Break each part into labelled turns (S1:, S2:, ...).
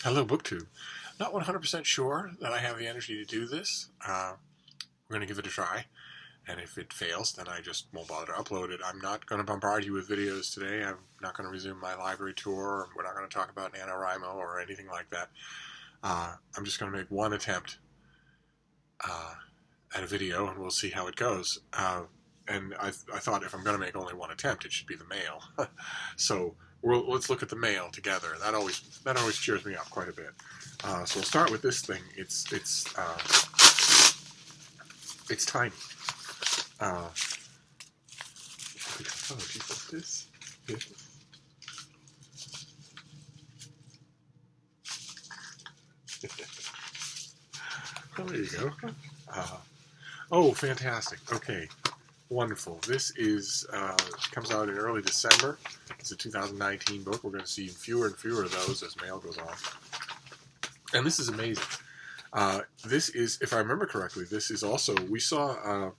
S1: Hello, BookTube. Not 100% sure that I have the energy to do this. We're going to give it a try, and if it fails, then I just won't bother to upload it. I'm not going to bombard you with videos today. I'm not going to resume my library tour. We're not going to talk about NaNoWriMo or anything like that. I'm just going to make one attempt at a video, and we'll see how it goes. And I thought if I'm going to make only one attempt, it should be the mail. So let's look at the mail together. That always cheers me up quite a bit. So we'll start with this thing. It's tiny. Oh, geez, this? Oh, there you go. Oh, fantastic. Okay. Wonderful. This is comes out in early December. It's a 2019 book. We're going to see fewer and fewer of those as mail goes on. And this is amazing. This is, if I remember correctly, this is also, we saw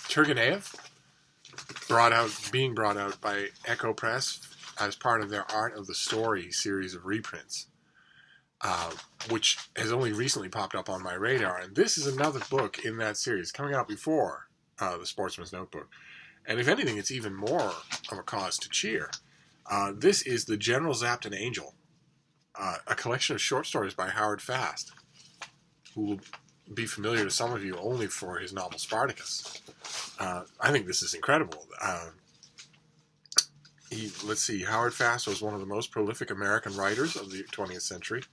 S1: Turgenev being brought out by Echo Press as part of their Art of the Story series of reprints. Which has only recently popped up on my radar. And this is another book in that series, coming out before The Sportsman's Notebook. And if anything, it's even more of a cause to cheer. This is The General Zapped an Angel, a collection of short stories by Howard Fast, who will be familiar to some of you only for his novel Spartacus. I think this is incredible. Let's see, Howard Fast was one of the most prolific American writers of the 20th century.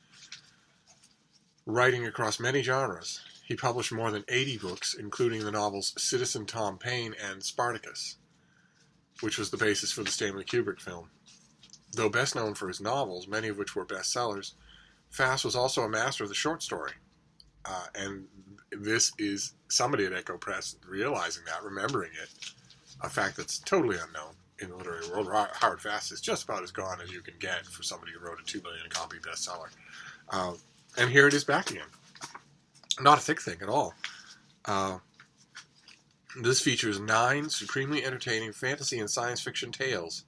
S1: Writing across many genres, he published more than 80 books, including the novels Citizen Tom Paine and Spartacus, which was the basis for the Stanley Kubrick film. Though best known for his novels, many of which were bestsellers, Fast was also a master of the short story. And this is somebody at Echo Press realizing that, remembering it, a fact that's totally unknown in the literary world. Howard Fast is just about as gone as you can get for somebody who wrote a 2 million copy bestseller. And here it is back again. Not a thick thing at all. This features 9 supremely entertaining fantasy and science fiction tales.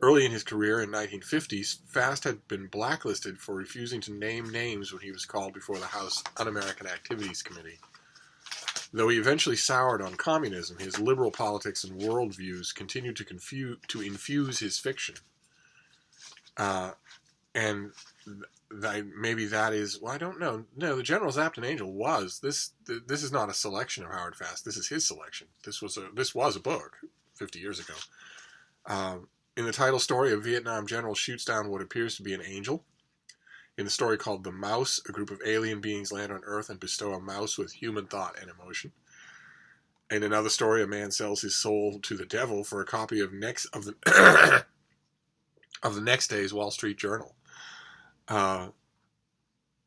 S1: Early in his career in 1950s, Fast had been blacklisted for refusing to name names when he was called before the House Un-American Activities Committee. Though he eventually soured on communism, his liberal politics and worldviews continued to infuse his fiction. And maybe that is, well, I don't know. No, The General Zapped an Angel was this is not a selection of Howard Fast. This is his selection. This was a book 50 years ago. In the title story, a Vietnam general shoots down what appears to be an angel. In the story called The Mouse, a group of alien beings land on Earth and bestow a mouse with human thought and emotion. In another story, a man sells his soul to the devil for a copy of the next day's Wall Street Journal.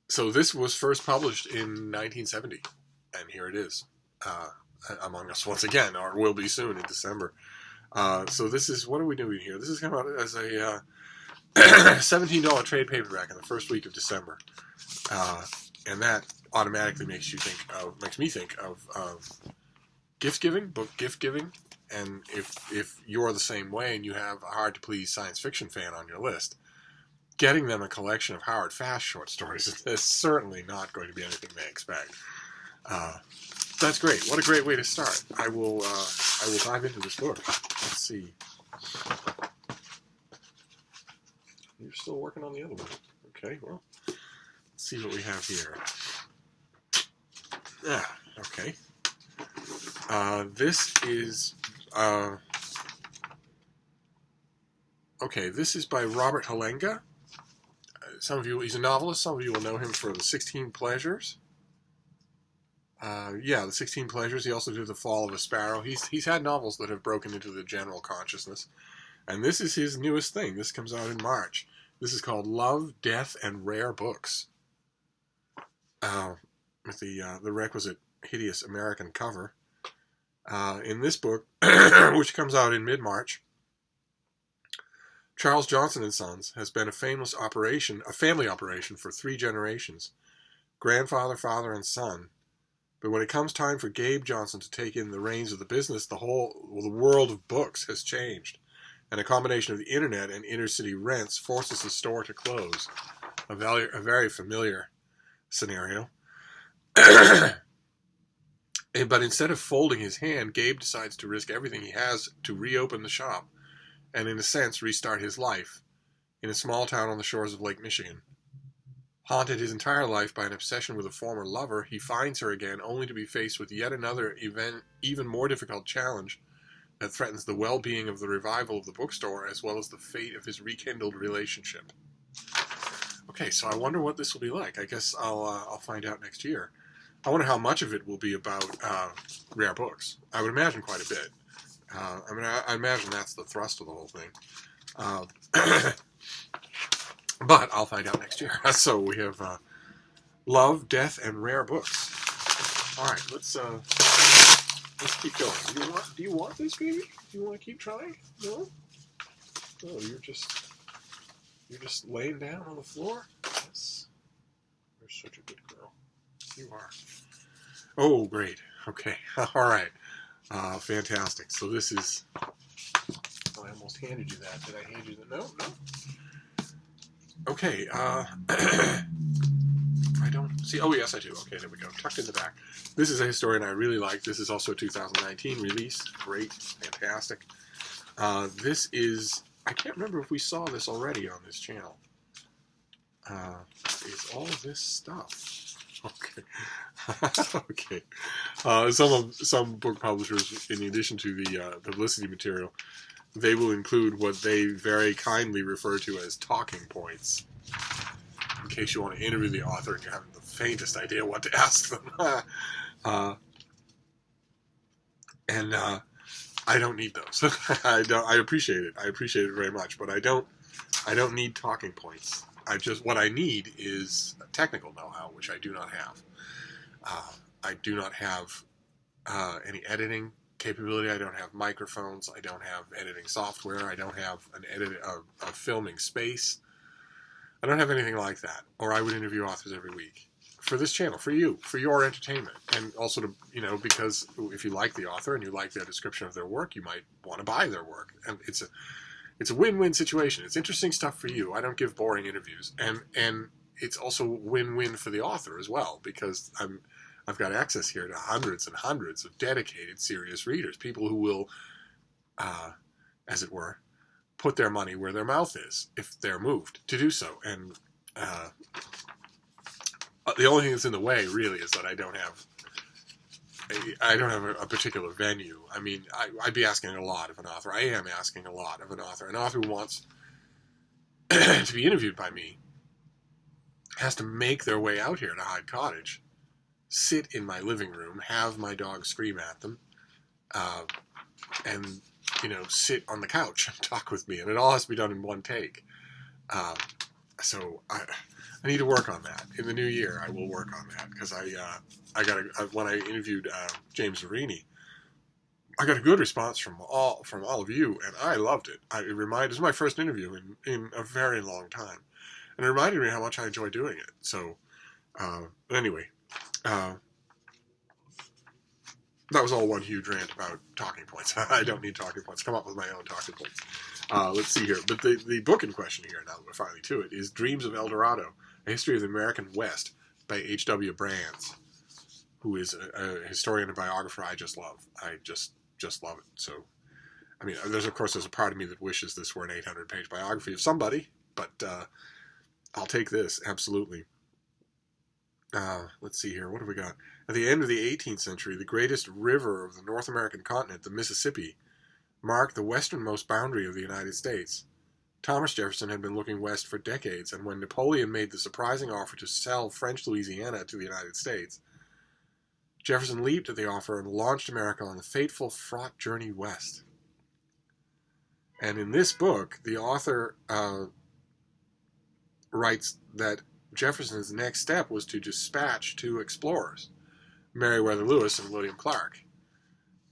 S1: So this was first published in 1970, and here it is, among us once again, or will be soon in December. So this is, what are we doing here? This is coming out as a $17 trade paperback in the first week of December, and that automatically makes me think of gift giving, book gift giving, and if you're the same way and you have a hard to please science fiction fan on your list, getting them a collection of Howard Fast short stories is certainly not going to be anything they expect. That's great. What a great way to start. I will dive into this book. Let's see. You're still working on the other one. Okay, well, let's see what we have here. Okay. This is this is by Robert Halenga. Some of you, he's a novelist. Some of you will know him for The 16 Pleasures. The 16 Pleasures. He also did The Fall of a Sparrow. He's had novels that have broken into the general consciousness. And this is his newest thing. This comes out in March. This is called Love, Death, and Rare Books. With the requisite hideous American cover. In this book, which comes out in mid-March, Charles Johnson & Sons has been a family operation for 3 generations, grandfather, father, and son. But when it comes time for Gabe Johnson to take in the reins of the business, the world of books has changed. and a combination of the internet and inner-city rents forces the store to close. A very familiar scenario. But instead of folding his hand, Gabe decides to risk everything he has to reopen the shop and, in a sense, restart his life in a small town on the shores of Lake Michigan. Haunted his entire life by an obsession with a former lover, he finds her again only to be faced with yet another even more difficult challenge that threatens the well-being of the revival of the bookstore as well as the fate of his rekindled relationship. Okay, so I wonder what this will be like. I guess I'll find out next year. I wonder how much of it will be about rare books. I would imagine quite a bit. I imagine that's the thrust of the whole thing. But I'll find out next year. So we have love, death, and rare books. All right, let's keep going. Do you want this, baby? Do you want to keep trying? No. Oh, you're just laying down on the floor. Yes. You're such a good girl. You are. Oh, great. Okay. All right. Fantastic. So this is. I almost handed you that. Did I hand you the note? No. Okay, I don't see... Oh, yes, I do. Okay, there we go. Tucked in the back. This is a historian I really like. This is also a 2019 release. Great. Fantastic. This is... I can't remember if we saw this already on this channel. It's all this stuff. Okay. Okay. Some book publishers, in addition to the publicity material, they will include what they very kindly refer to as talking points, in case you want to interview the author and you haven't the faintest idea what to ask them. I don't need those. I appreciate it. I appreciate it very much, but I don't need talking points. What I need is technical know-how, which I do not have. I do not have any editing capability. I don't have microphones. I don't have editing software. I don't have a filming space. I don't have anything like that. Or I would interview authors every week for this channel, for you, for your entertainment, and also to because if you like the author and you like their description of their work, you might want to buy their work, and it's a win-win situation. It's interesting stuff for you. I don't give boring interviews, and it's also win-win for the author as well, because I've got access here to hundreds and hundreds of dedicated, serious readers, people who will, as it were, put their money where their mouth is if they're moved to do so. And the only thing that's in the way, really, is that I don't have a particular venue. I mean, I'd be asking a lot of an author. I am asking a lot of an author. An author who wants to be interviewed by me has to make their way out here to Hyde Cottage, sit in my living room, have my dog scream at them, and sit on the couch and talk with me, and it all has to be done in one take. So I need to work on that. In the new year, I will work on that, because when I interviewed James Verini, I got a good response from all of you, and I loved it. It was my first interview in a very long time, and it reminded me how much I enjoy doing it. So, anyway. That was all one huge rant about talking points. I don't need talking points. Come up with my own talking points. Let's see here. But the book in question here, now that we're finally to it, is Dreams of El Dorado, A History of the American West by H.W. Brands, who is a historian and biographer I just love. I just love it. So, I mean, there's a part of me that wishes this were an 800-page biography of somebody, but I'll take this, absolutely. Let's see here. What have we got? At the end of the 18th century, the greatest river of the North American continent, the Mississippi, marked the westernmost boundary of the United States. Thomas Jefferson had been looking west for decades, and when Napoleon made the surprising offer to sell French Louisiana to the United States, Jefferson leaped at the offer and launched America on the fateful, fraught journey west. And in this book, the author writes that Jefferson's next step was to dispatch two explorers, Meriwether Lewis and William Clark,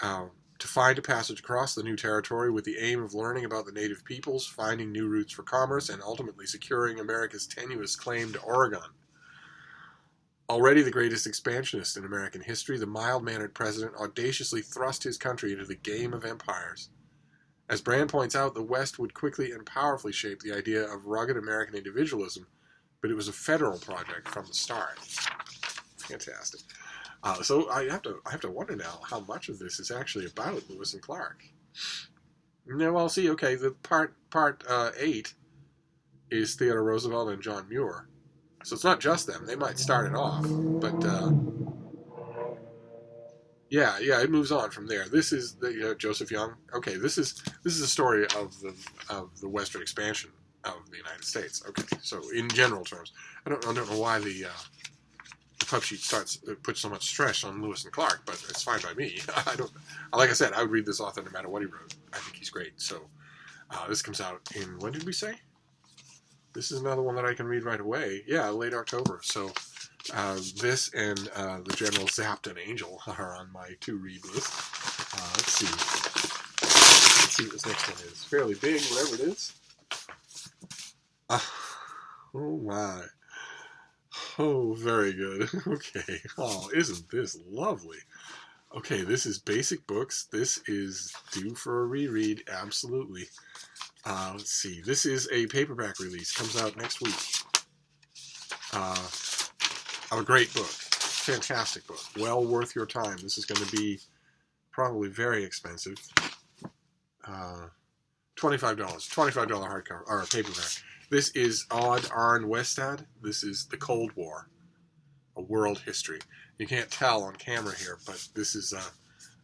S1: to find a passage across the new territory with the aim of learning about the native peoples, finding new routes for commerce, and ultimately securing America's tenuous claim to Oregon. Already the greatest expansionist in American history, the mild-mannered president audaciously thrust his country into the game of empires. As Brand points out, the West would quickly and powerfully shape the idea of rugged American individualism, but it was a federal project from the start. Fantastic. So I have to wonder now how much of this is actually about Lewis and Clark. No, well, see, okay, the part 8 is Theodore Roosevelt and John Muir. So it's not just them. They might start it off, but yeah, it moves on from there. This is the Joseph Young. Okay, this is a story of the Western expansion of the United States. Okay, so in general terms, I don't know why the pub sheet puts so much stress on Lewis and Clark, but it's fine by me. Like I said, I would read this author no matter what he wrote. I think he's great. So this comes out in, when did we say? This is another one that I can read right away. Yeah, late October. So this and the General Zapped and Angel are on my to-read list. Let's see. Let's see what this next one is. Fairly big, whatever it is. Oh my. Oh, very good. Okay. Oh, isn't this lovely? Okay, this is Basic Books. This is due for a reread, absolutely. Let's see. This is a paperback release. Comes out next week. A great book. Fantastic book. Well worth your time. This is going to be probably very expensive. $25. $25 hardcover, or paperback. This is Odd Arne Westad. This is The Cold War, a world history. You can't tell on camera here, but this is a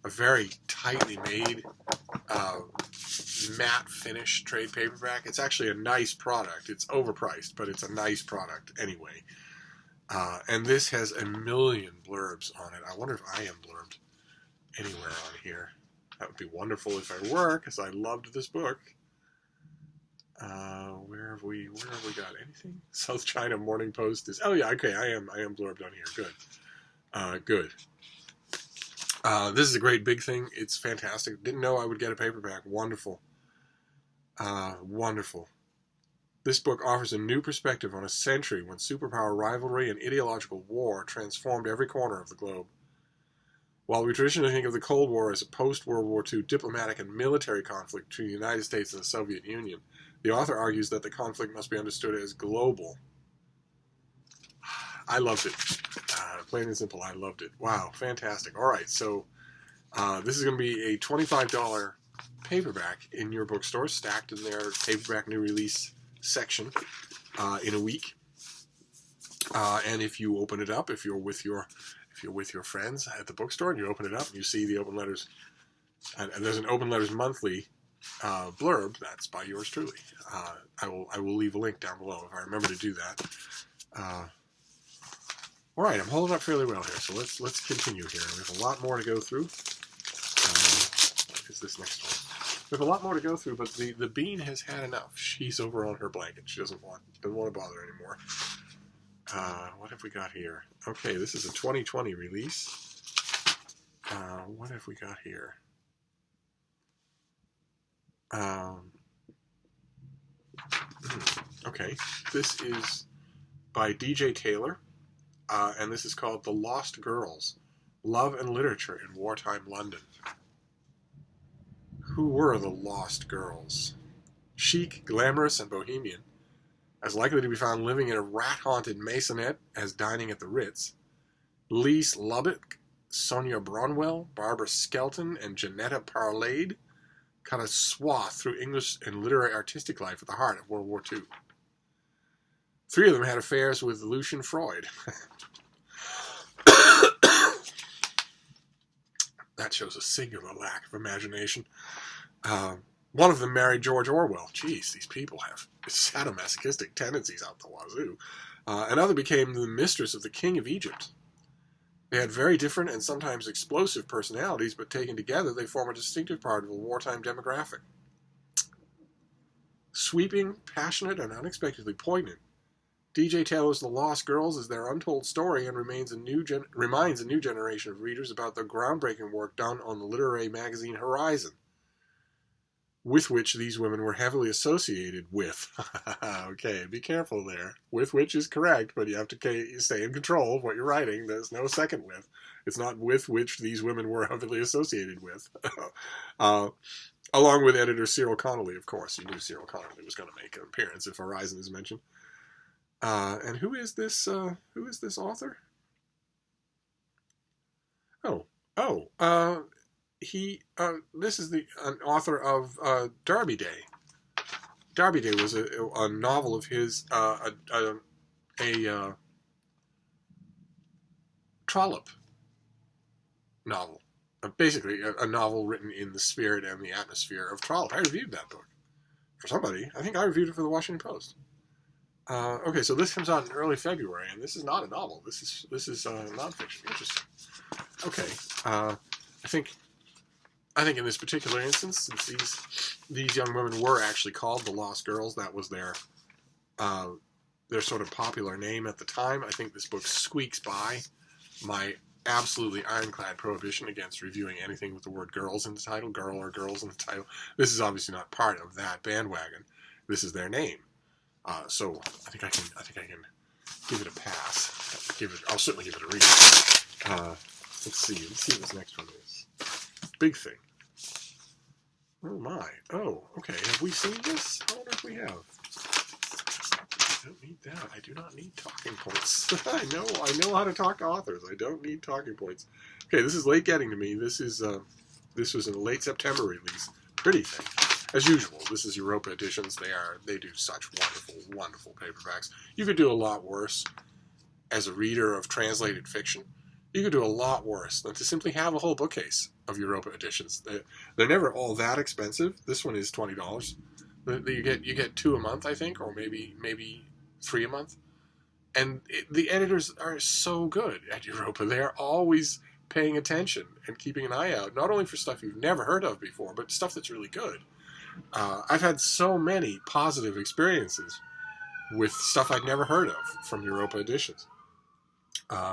S1: very tightly made, matte finish trade paperback. It's actually a nice product. It's overpriced, but it's a nice product anyway. And this has 1 million blurbs on it. I wonder if I am blurbed anywhere on here. That would be wonderful if I were, because I loved this book. Where have we got anything? South China Morning Post is, oh yeah, okay, I am blurbed on here. Good. Good. This is a great big thing. It's fantastic. Didn't know I would get a paperback. Wonderful. Wonderful. This book offers a new perspective on a century when superpower rivalry and ideological war transformed every corner of the globe. While we traditionally think of the Cold War as a post-World War II diplomatic and military conflict between the United States and the Soviet Union, the author argues that the conflict must be understood as global. I loved it. Plain and simple, I loved it. Wow, fantastic. All right, so this is going to be a $25 paperback in your bookstore, stacked in their paperback new release section in a week. And if you open it up, if you're with your friends at the bookstore and you open it up and you see the Open Letters, and there's an Open Letters monthly blurb, that's by yours truly. I will leave a link down below if I remember to do that. All right, I'm holding up fairly well here, so let's continue here. We have a lot more to go through. What is this next one? We have a lot more to go through, but the bean has had enough. She's over on her blanket. She doesn't want to bother anymore. What have we got here? Okay, this is a 2020 release. What have we got here? Okay, this is by D.J. Taylor, and this is called The Lost Girls, Love and Literature in Wartime London. Who were the Lost Girls? Chic, glamorous, and bohemian, as likely to be found living in a rat-haunted maisonette as dining at the Ritz, Lise Lubbock, Sonia Bronwell, Barbara Skelton, and Janetta Parlade cut a swath through English and literary artistic life at the heart of World War II. 3 of them had affairs with Lucian Freud. That shows a singular lack of imagination. One of them married George Orwell. Jeez, these people have sadomasochistic tendencies out the wazoo. Another became the mistress of the King of Egypt. They had very different and sometimes explosive personalities, but taken together they form a distinctive part of the wartime demographic. Sweeping, passionate, and unexpectedly poignant, D.J. Taylor's The Lost Girls is their untold story and reminds a new generation of readers about the groundbreaking work done on the literary magazine Horizon, with which these women were heavily associated with. Okay, be careful there. With which is correct, but you have to stay in control of what you're writing. There's no second with. It's not with which these women were heavily associated with. Along with editor Cyril Connolly, of course. You knew Cyril Connolly was going to make an appearance if Horizon is mentioned. And who is this author? This is an author of Derby Day. Derby Day was a novel of his, a Trollope novel. Basically, a novel written in the spirit and the atmosphere of Trollope. I reviewed that book for somebody. I think I reviewed it for the Washington Post. Okay, so this comes out in early February, and this is not a novel. This is nonfiction. Interesting. Okay, I think in this particular instance, since these young women were actually called the Lost Girls, that was their sort of popular name at the time. I think this book squeaks by my absolutely ironclad prohibition against reviewing anything with the word girls in the title, girl or girls in the title. This is obviously not part of that bandwagon. This is their name. So I think I can give it a pass. I'll certainly give it a read. Let's see what this next one is. Big thing. Oh my. Oh, okay. Have we seen this? I wonder if we have. I don't need that. I do not need talking points. I know how to talk to authors. I don't need talking points. Okay, this is late getting to me. This was a late September release. Pretty thing. As usual, this is Europa editions. They do such wonderful, wonderful paperbacks. You could do a lot worse as a reader of translated fiction. You could do a lot worse than to simply have a whole bookcase of Europa editions. They're never all that expensive. This one is $20. You get 2 a month, I think, or maybe 3 a month. And the editors are so good at Europa. They're always paying attention and keeping an eye out, not only for stuff you've never heard of before, but stuff that's really good. I've had so many positive experiences with stuff I'd never heard of from Europa editions.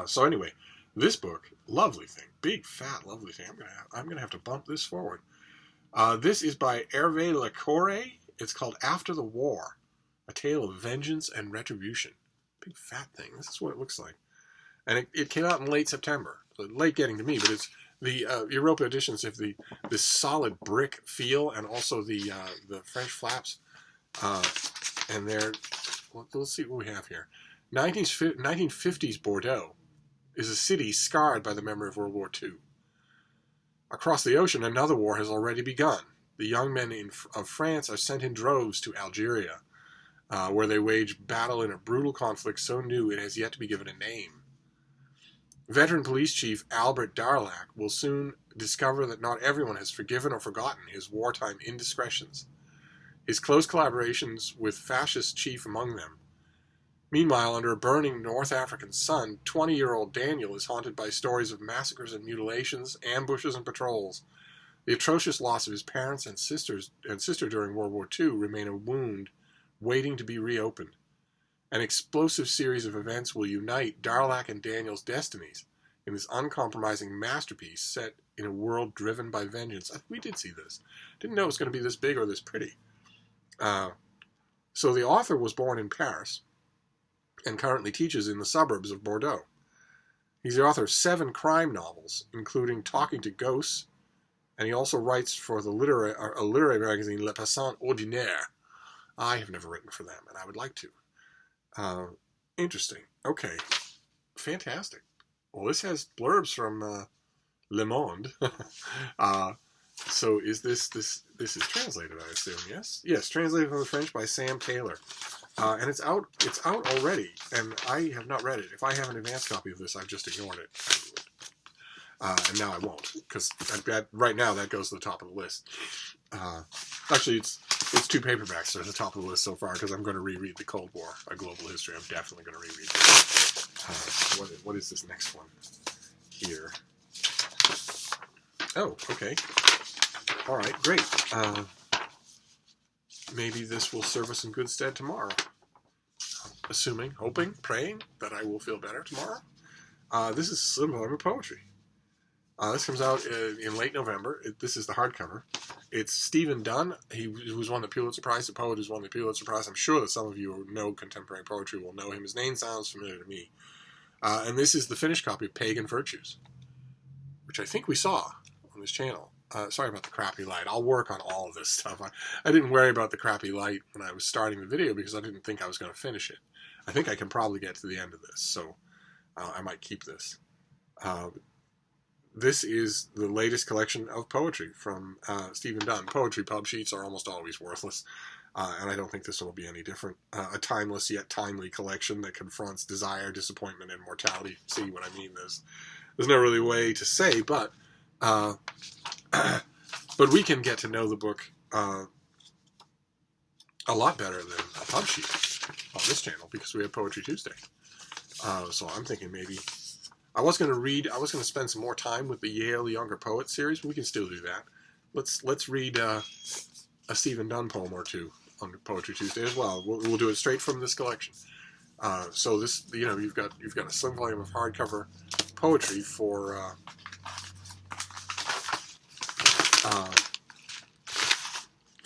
S1: So anyway, this book, lovely thing, big fat lovely thing. I'm gonna have to bump this forward. This is by Hervé Lecourre. It's called After the War, A Tale of Vengeance and Retribution. Big fat thing. This is what it looks like, and it came out in late September. So late getting to me, but it's the Europa editions have this solid brick feel, and also the French flaps, and they're. Let's see what we have here. 1950s Bordeaux is a city scarred by the memory of World War II. Across the ocean, another war has already begun. The young men of France are sent in droves to Algeria, where they wage battle in a brutal conflict so new it has yet to be given a name. Veteran police chief Albert Darlac will soon discover that not everyone has forgiven or forgotten his wartime indiscretions, his close collaborations with fascist chief among them. Meanwhile, under a burning North African sun, 20-year-old Daniel is haunted by stories of massacres and mutilations, ambushes and patrols. The atrocious loss of his parents and sister during World War II remain a wound waiting to be reopened. An explosive series of events will unite Darlac and Daniel's destinies in this uncompromising masterpiece set in a world driven by vengeance. We did see this. Didn't know it was going to be this big or this pretty. So the author was born in Paris and currently teaches in the suburbs of Bordeaux. He's the author of 7 crime novels, including Talking to Ghosts, and he also writes for the literary magazine Le Passant Ordinaire. I have never written for them, and I would like to. Interesting. Okay. Fantastic. Well, this has blurbs from Le Monde. So is this is translated, I assume, yes? Yes, translated from the French by Sam Taylor. And it's out already, and I have not read it. If I have an advance copy of this, I've just ignored it. And now I won't, because right now that goes to the top of the list. Actually, it's 2 paperbacks that are at the top of the list so far, because I'm going to reread The Cold War, A Global History. I'm definitely going to reread it. What is this next one here? Oh, okay. All right, great. Maybe this will serve us in good stead tomorrow. Assuming, hoping, praying that I will feel better tomorrow. This is Sizable poetry. This comes out in late November. This is the hardcover. It's Stephen Dunn. He was won the Pulitzer Prize, the poet who's won the Pulitzer Prize. I'm sure that some of you who know contemporary poetry will know him. His name sounds familiar to me. And this is the finished copy of Pagan Virtues, which I think we saw on this channel Sorry about the crappy light. I'll work on all of this stuff. I didn't worry about the crappy light when I was starting the video because I didn't think I was going to finish it. I think I can probably get to the end of this, so I might keep this. This is the latest collection of poetry from Stephen Dunn. Poetry pub sheets are almost always worthless, and I don't think this one will be any different. A timeless yet timely collection that confronts desire, disappointment, and mortality. See what I mean? There's no really way to say, but we can get to know the book a lot better than a pub sheet on this channel because we have Poetry Tuesday. So I'm thinking maybe I was going to spend some more time with the Yale Younger Poets series, but we can still do that. Let's read a Stephen Dunn poem or two on Poetry Tuesday as well. We'll do it straight from this collection. So this, you've got a slim volume of hardcover poetry for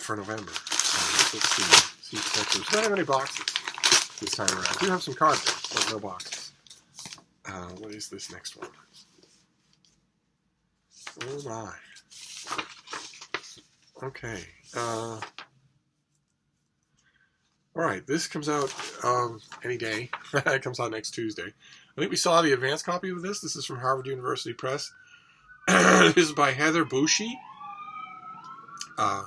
S1: November. Let's see what textures. We don't have any boxes this time around. We do have some cardboard, but no boxes. What is this next one? Oh my. Okay. Alright, this comes out any day. It comes out next Tuesday. I think we saw the advanced copy of this. This is from Harvard University Press. This is by Heather Boushey. I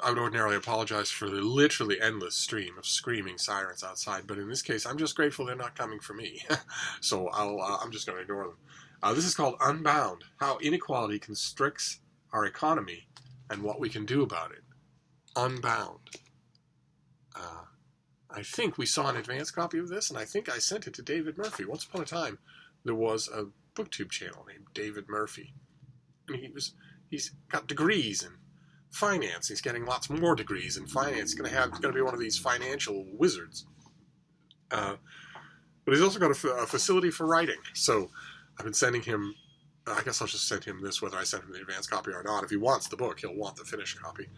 S1: would ordinarily apologize for the literally endless stream of screaming sirens outside, but in this case, I'm just grateful they're not coming for me. So I'm just going to ignore them. This is called Unbound, How Inequality Constricts Our Economy and What We Can Do About It. Unbound. I think we saw an advanced copy of this, and I think I sent it to David Murphy. Once upon a time, there was a BookTube channel named David Murphy. I mean, he's got degrees in finance. He's getting lots more degrees in finance. He's going to be one of these financial wizards. But he's also got a facility for writing. So I've been sending him. I guess I'll just send him this, whether I send him the advanced copy or not. If he wants the book, he'll want the finished copy.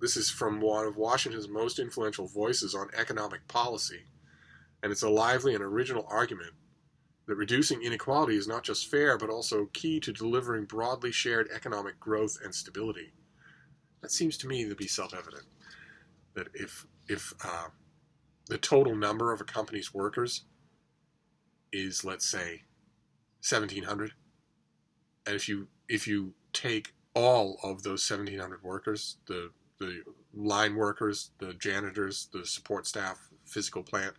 S1: This is from one of Washington's most influential voices on economic policy, and it's a lively and original argument that reducing inequality is not just fair, but also key to delivering broadly shared economic growth and stability. That seems to me to be self-evident, that if the total number of a company's workers is, let's say, 1,700, and if you take all of those 1,700 workers, the line workers, the janitors, the support staff, physical plant,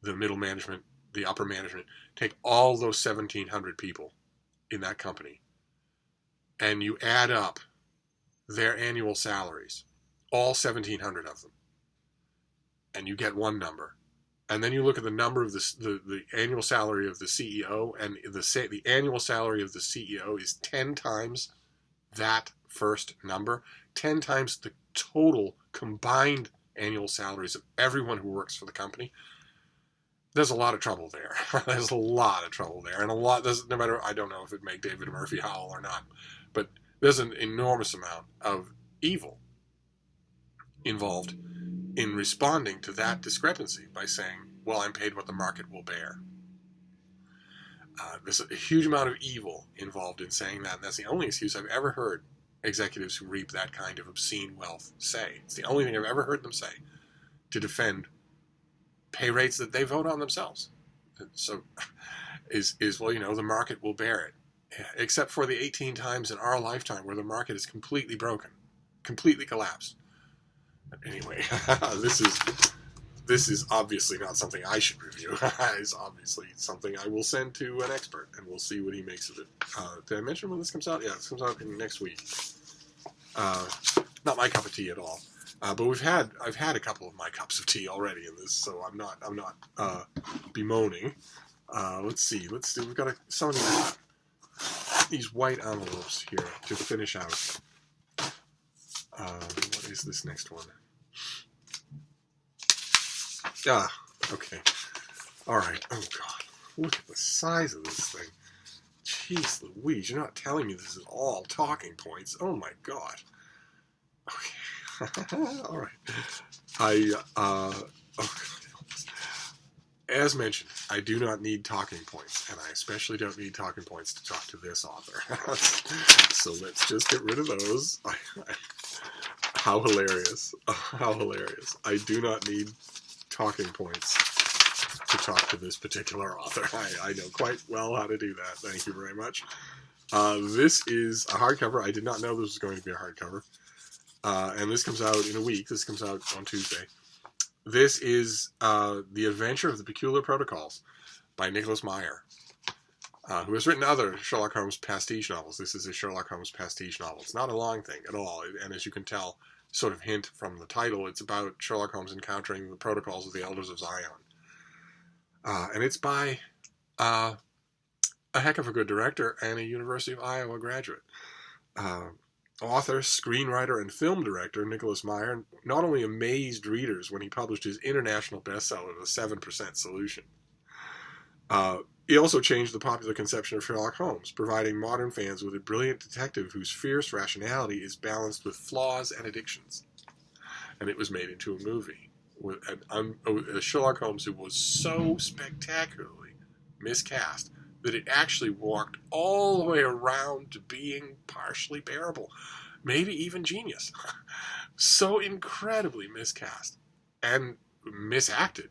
S1: the middle management, the upper management, take all those 1,700 people in that company and you add up their annual salaries, all 1,700 of them, and you get one number. And then you look at the number of the annual salary of the CEO, and the annual salary of the CEO is 10 times that first number, 10 times the total combined annual salaries of everyone who works for the company. There's a lot of trouble there. There's a lot of trouble there. And no matter, I don't know if it'd make David Murphy howl or not, but there's an enormous amount of evil involved in responding to that discrepancy by saying, well, I'm paid what the market will bear. There's a huge amount of evil involved in saying that, and that's the only excuse I've ever heard executives who reap that kind of obscene wealth say. It's the only thing I've ever heard them say to defend pay rates that they vote on themselves. So is well, the market will bear it. Except for the 18 times in our lifetime where the market is completely broken, completely collapsed. But anyway, this is obviously not something I should review. It's obviously something I will send to an expert, and we'll see what he makes of it. Did I mention when this comes out? Yeah, this comes out next week. Not my cup of tea at all. But I've had a couple of my cups of tea already in this, so I'm not bemoaning. Let's see. We've got some of these white envelopes here to finish out. What is this next one? Okay. All right. Oh God, look at the size of this thing. Jeez Louise, you're not telling me this is all talking points. Oh my God. Okay. All right. as mentioned, I do not need talking points, and I especially don't need talking points to talk to this author. So let's just get rid of those. How hilarious. How hilarious. I do not need talking points to talk to this particular author. I know quite well how to do that. Thank you very much. This is a hardcover. I did not know this was going to be a hardcover. And this comes out in a week. This comes out on Tuesday. This is The Adventure of the Peculiar Protocols by Nicholas Meyer, who has written other Sherlock Holmes pastiche novels. This is a Sherlock Holmes pastiche novel. It's not a long thing at all, and as you can tell, sort of hint from the title, it's about Sherlock Holmes encountering the protocols of the Elders of Zion. And it's by a heck of a good director and a University of Iowa graduate. Author, screenwriter, and film director Nicholas Meyer not only amazed readers when he published his international bestseller, The 7% Solution, he also changed the popular conception of Sherlock Holmes, providing modern fans with a brilliant detective whose fierce rationality is balanced with flaws and addictions. And it was made into a movie with a Sherlock Holmes who was so spectacularly miscast that it actually walked all the way around to being partially bearable, maybe even genius. So incredibly miscast and misacted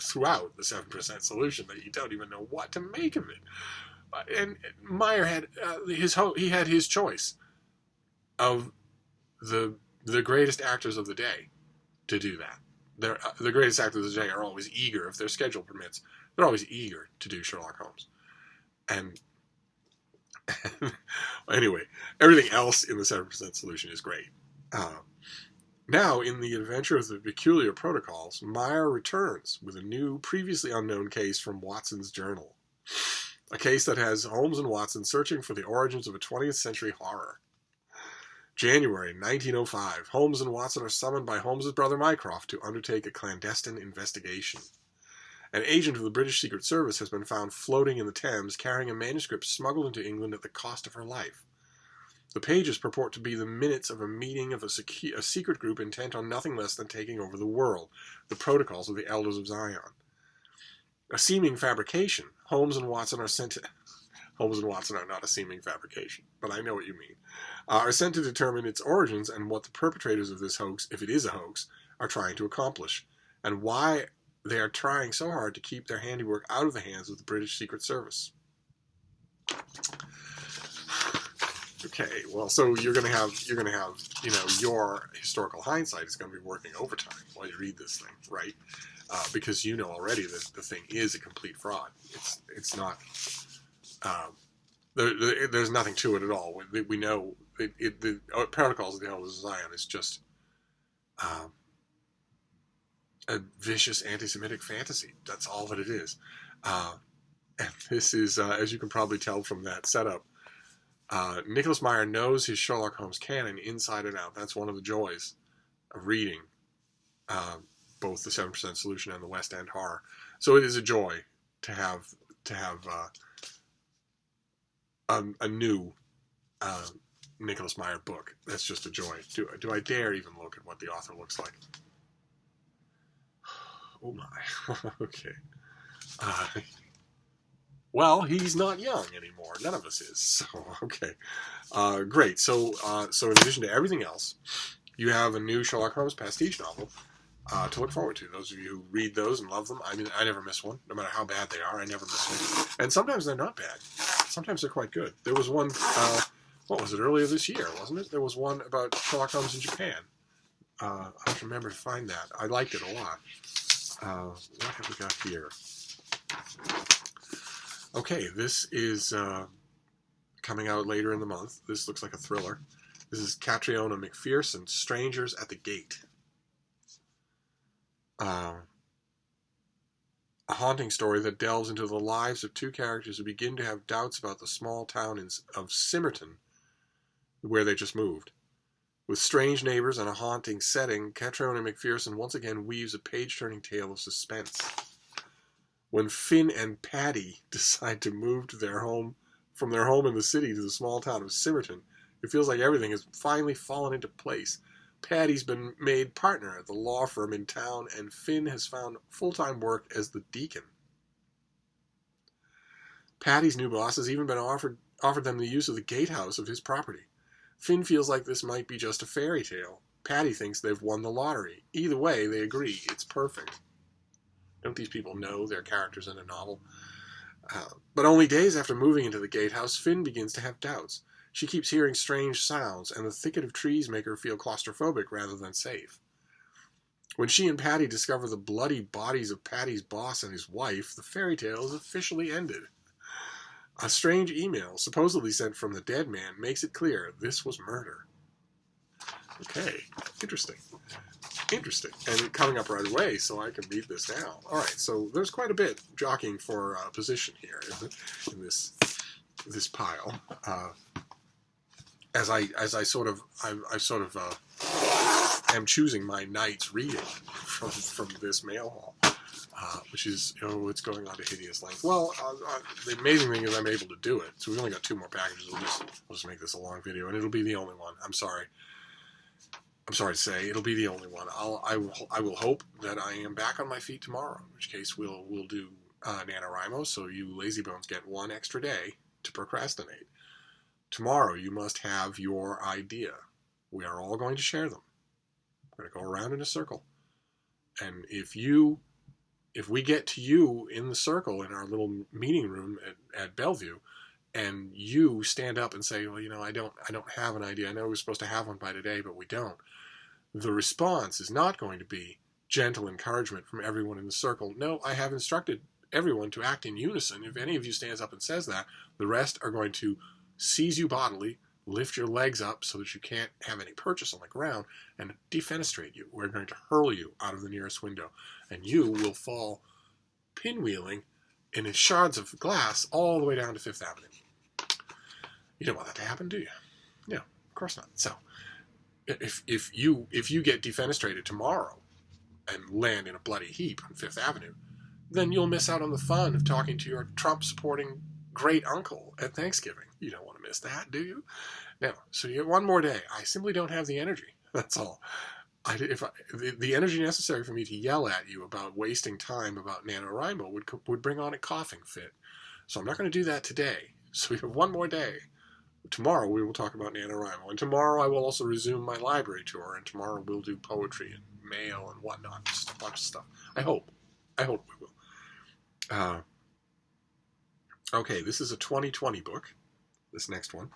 S1: throughout the 7% Solution that you don't even know what to make of it. And Meyer had his choice of the greatest actors of the day to do that. The greatest actors of the day are always eager, if their schedule permits, they're always eager to do Sherlock Holmes. And anyway, everything else in the 7% Solution is great. Now, in The Adventure of the Peculiar Protocols, Meyer returns with a new, previously unknown case from Watson's journal. A case that has Holmes and Watson searching for the origins of a 20th century horror. January 1905, Holmes and Watson are summoned by Holmes's brother Mycroft to undertake a clandestine investigation. An agent of the British Secret Service has been found floating in the Thames carrying a manuscript smuggled into England at the cost of her life. The pages purport to be the minutes of a meeting of a secret group intent on nothing less than taking over the world, the protocols of the Elders of Zion. A seeming fabrication, Holmes and Watson are sent to... Holmes and Watson are not a seeming fabrication, but I know what you mean. Are sent to determine its origins and what the perpetrators of this hoax, if it is a hoax, are trying to accomplish, and why they are trying so hard to keep their handiwork out of the hands of the British Secret Service. Okay, well, so you're gonna have, your historical hindsight is gonna be working overtime while you read this thing, right? Because you know already that the thing is a complete fraud. It's not. There's nothing to it at all. We know the Protocols of the Elders of Zion is just a vicious anti-Semitic fantasy. That's all that it is. And this is, as you can probably tell from that setup, Nicholas Meyer knows his Sherlock Holmes canon inside and out. That's one of the joys of reading both the 7% Solution and the West End horror. So it is a joy to have a new Nicholas Meyer book. That's just a joy. Do I dare even look at what the author looks like? Oh my. Okay. Well, he's not young anymore. None of us is. So, okay. Great. So in addition to everything else, you have a new Sherlock Holmes pastiche novel to look forward to. Those of you who read those and love them, I mean, I never miss one. No matter how bad they are, I never miss one. And sometimes they're not bad. Sometimes they're quite good. There was one, what was it, earlier this year, wasn't it? There was one about Sherlock Holmes in Japan. I have to remember to find that. I liked it a lot. What have we got here? Okay, this is coming out later in the month. This looks like a thriller. This is Catriona McPherson, Strangers at the Gate. A haunting story that delves into the lives of two characters who begin to have doubts about the small town of Simerton, where they just moved. With strange neighbors and a haunting setting, Catriona McPherson once again weaves a page-turning tale of suspense. When Finn and Patty decide to move to from their home in the city to the small town of Simerton, it feels like everything has finally fallen into place. Patty's been made partner at the law firm in town, and Finn has found full-time work as the deacon. Patty's new boss has even been offered them the use of the gatehouse of his property. Finn feels like this might be just a fairy tale. Patty thinks they've won the lottery. Either way, they agree. It's perfect. Don't these people know their characters in a novel? But only days after moving into the gatehouse, Finn begins to have doubts. She keeps hearing strange sounds, and the thicket of trees make her feel claustrophobic rather than safe. When she and Patty discover the bloody bodies of Patty's boss and his wife, the fairy tale is officially ended. A strange email, supposedly sent from the dead man, makes it clear this was murder. Okay, interesting. Interesting. And coming up right away, so I can read this now. All right, so there's quite a bit jockeying for position here in this pile. As I sort of am choosing my night's reading from this mail haul. Which is, it's going on to hideous length. Well, the amazing thing is I'm able to do it. So we've only got 2 more packages. We'll just make this a long video, and it'll be the only one. I'm sorry to say, it'll be the only one. I will hope that I am back on my feet tomorrow, in which case we'll do NaNoWriMo, so you lazy bones get 1 extra day to procrastinate. Tomorrow you must have your idea. We are all going to share them. We're going to go around in a circle. And if we get to you in the circle in our little meeting room at Bellevue, and you stand up and say, well, I don't have an idea. I know we're supposed to have one by today, but we don't. The response is not going to be gentle encouragement from everyone in the circle. No, I have instructed everyone to act in unison. If any of you stands up and says that, the rest are going to seize you bodily, lift your legs up so that you can't have any purchase on the ground, and defenestrate you. We're going to hurl you out of the nearest window, and you will fall pinwheeling in shards of glass all the way down to Fifth Avenue. You don't want that to happen, do you? No, of course not. So, if you get defenestrated tomorrow and land in a bloody heap on Fifth Avenue, then you'll miss out on the fun of talking to your Trump-supporting great uncle at Thanksgiving. You don't want to miss that, do you? Now, so you get 1 more day. I simply don't have the energy. That's all. The energy necessary for me to yell at you about wasting time about NaNoWriMo would bring on a coughing fit. So I'm not going to do that today. So we have 1 more day. Tomorrow we will talk about NaNoWriMo. And tomorrow I will also resume my library tour. And tomorrow we'll do poetry and mail and whatnot. Just a bunch of stuff. I hope we will. Okay, this is a 2020 book. This next one.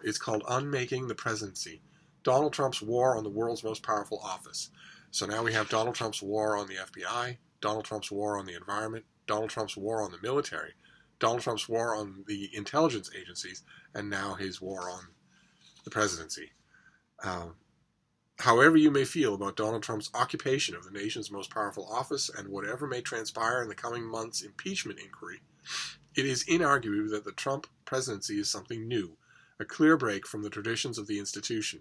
S1: It's called Unmaking the Presidency. Donald Trump's War on the World's Most Powerful Office. So now we have Donald Trump's war on the FBI, Donald Trump's war on the environment, Donald Trump's war on the military, Donald Trump's war on the intelligence agencies, and now his war on the presidency. However you may feel about Donald Trump's occupation of the nation's most powerful office and whatever may transpire in the coming months' impeachment inquiry, it is inarguable that the Trump presidency is something new, a clear break from the traditions of the institution.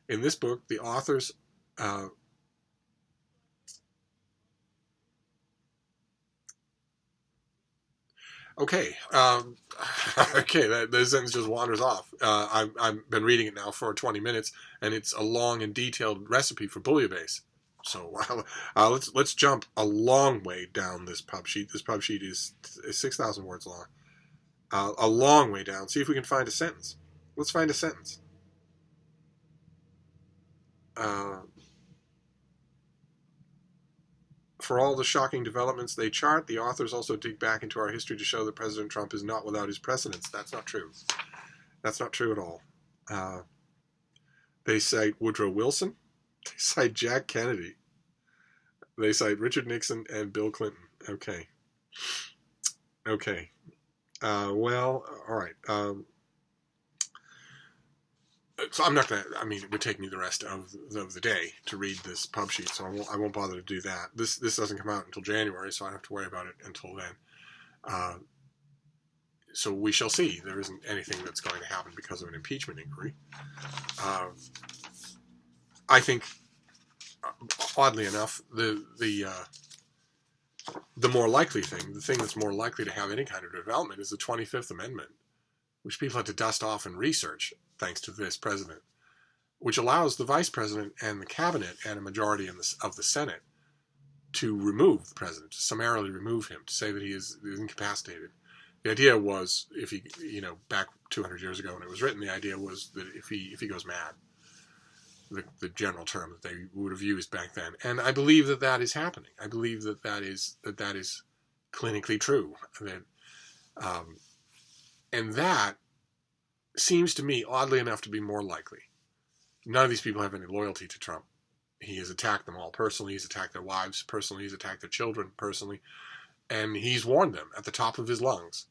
S1: In this book, the authors okay, the sentence just wanders off. I've been reading it now for 20 minutes, and it's a long and detailed recipe for bouillabaisse. So let's jump a long way down this pub sheet. This pub sheet is 6,000 words long. A long way down. See if we can find a sentence. Let's find a sentence. For all the shocking developments they chart, the authors also dig back into our history to show that President Trump is not without his precedents. That's not true. That's not true at all. They cite Woodrow Wilson. They cite Jack Kennedy. They cite Richard Nixon and Bill Clinton. Okay. Well, all right. So I'm not going to, it would take me the rest of the day to read this pub sheet, so I won't bother to do that. This doesn't come out until January, so I don't have to worry about it until then. So we shall see. There isn't anything that's going to happen because of an impeachment inquiry. I think, oddly enough, the more likely thing, the thing that's more likely to have any kind of development is the 25th Amendment, which people had to dust off and research, thanks to this president. which allows the vice president and the cabinet and a majority of the Senate to remove the president, to summarily remove him, to say that he is incapacitated. The idea was, if he, back 200 years ago when it was written, the idea was that if he goes mad, the general term that they would have used back then. And I believe that is happening. I believe that is clinically true. And that seems to me, oddly enough, to be more likely. None of these people have any loyalty to Trump. He has attacked them all personally. He's attacked their wives personally. He's attacked their children personally. And he's warned them at the top of his lungs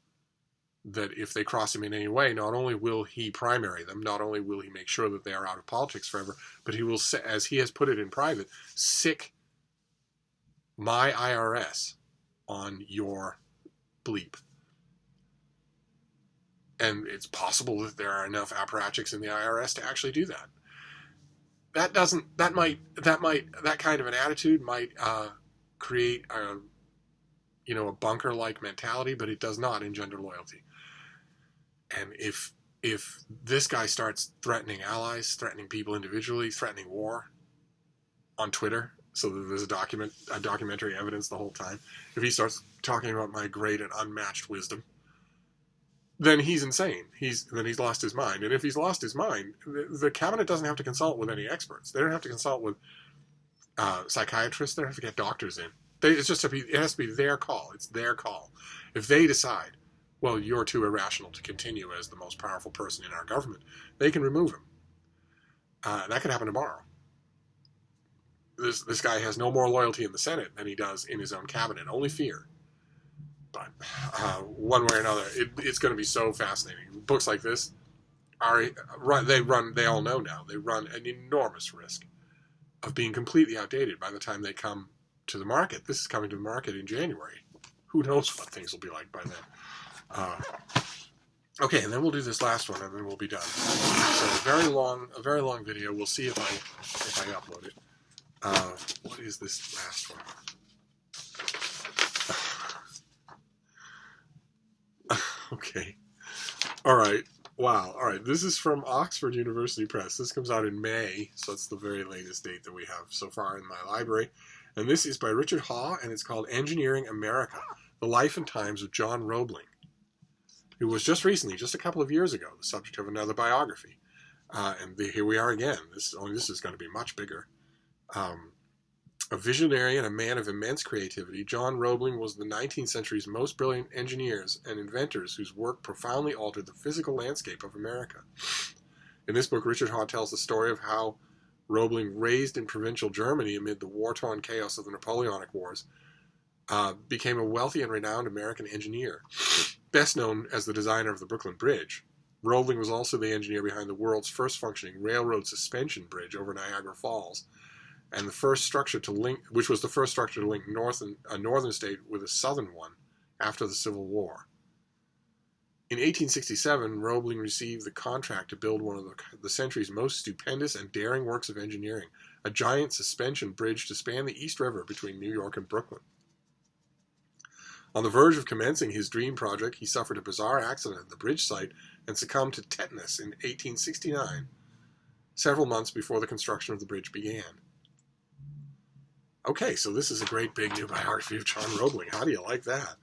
S1: that if they cross him in any way, not only will he primary them, not only will he make sure that they are out of politics forever, but he will, as he has put it in private, sick my IRS on your bleep. And it's possible that there are enough apparatchiks in the IRS to actually do that. That kind of an attitude might create a bunker-like mentality, but it does not engender loyalty. And if this guy starts threatening allies, threatening people individually, threatening war on Twitter, so that there's a documentary evidence the whole time, if he starts talking about my great and unmatched wisdom, then he's insane. Then he's lost his mind. And if he's lost his mind, the cabinet doesn't have to consult with any experts. They don't have to consult with psychiatrists. They don't have to get doctors in. It has to be their call. It's their call. If they decide, well, you're too irrational to continue as the most powerful person in our government, they can remove him. That could happen tomorrow. This guy has no more loyalty in the Senate than he does in his own cabinet. Only fear. But one way or another, it's going to be so fascinating. Books like this they all know now, they run an enormous risk of being completely outdated by the time they come to the market. This is coming to the market in January. Who knows what things will be like by then. Okay, and then we'll do this last one, and then we'll be done. So a very long video. We'll see if I upload it. What is this last one? Okay. All right. Wow. All right. This is from Oxford University Press. This comes out in May, so it's the very latest date that we have so far in my library. And this is by Richard Haw, and it's called Engineering America, The Life and Times of John Roebling, who was just a couple of years ago, the subject of another biography. Here we are again. This is going to be much bigger. A visionary and a man of immense creativity, John Roebling was the 19th century's most brilliant engineers and inventors whose work profoundly altered the physical landscape of America. In this book, Richard Haw tells the story of how Roebling, raised in provincial Germany amid the war-torn chaos of the Napoleonic Wars, became a wealthy and renowned American engineer. Best known as the designer of the Brooklyn Bridge, Roebling was also the engineer behind the world's first functioning railroad suspension bridge over Niagara Falls, and which was the first structure to link a northern state with a southern one after the Civil War. In 1867, Roebling received the contract to build one of the century's most stupendous and daring works of engineering, a giant suspension bridge to span the East River between New York and Brooklyn. On the verge of commencing his dream project, he suffered a bizarre accident at the bridge site and succumbed to tetanus in 1869, several months before the construction of the bridge began. Okay, so this is a great big new biography of John Roebling. How do you like that?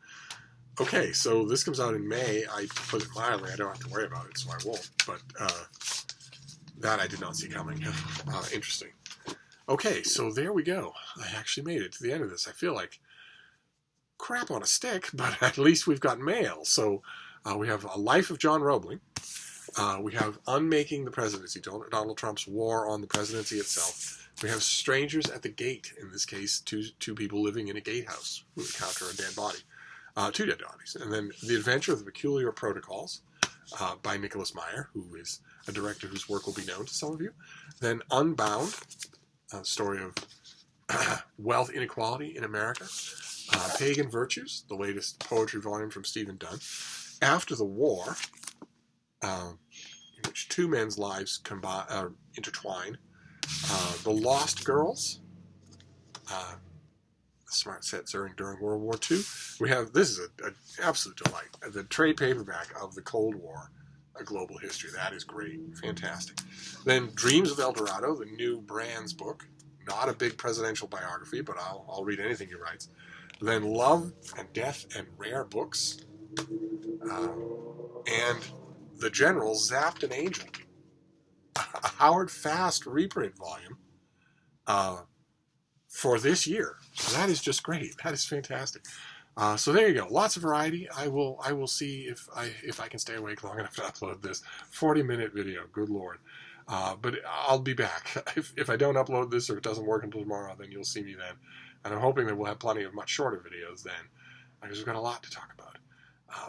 S1: Okay, so this comes out in May. I put it mildly. I don't have to worry about it, so I won't. But that I did not see coming. Interesting. Okay, so there we go. I actually made it to the end of this. I feel like crap on a stick, but at least we've got mail. So we have A Life of John Roebling. We have Unmaking the Presidency, Donald Trump's war on the presidency itself. We have Strangers at the Gate, in this case, two people living in a gatehouse who encounter a dead body. Two dead bodies. And then The Adventure of the Peculiar Protocols by Nicholas Meyer, who is a director whose work will be known to some of you. Then Unbound, a story of wealth inequality in America. Pagan Virtues, the latest poetry volume from Stephen Dunn. After the War, in which two men's lives intertwine. The Lost Girls, smart set during World War II. We have, this is an absolute delight, the trade paperback of The Cold War, a global history. That is great. Fantastic. Then Dreams of El Dorado, the new Brand's book. Not a big presidential biography, but I'll read anything he writes. Then Love and Death and Rare Books. And The General, Zapped and Angel. A Howard Fast reprint volume for this year. So that is just great. That is fantastic. So there you go. Lots of variety. I will see if I can stay awake long enough to upload this 40-minute video. Good Lord. But I'll be back. If I don't upload this or it doesn't work until tomorrow, then you'll see me then. And I'm hoping that we'll have plenty of much shorter videos then, because we've got a lot to talk about.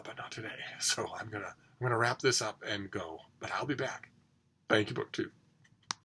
S1: But not today. So I'm gonna wrap this up and go. But I'll be back. Thank you, BookTube.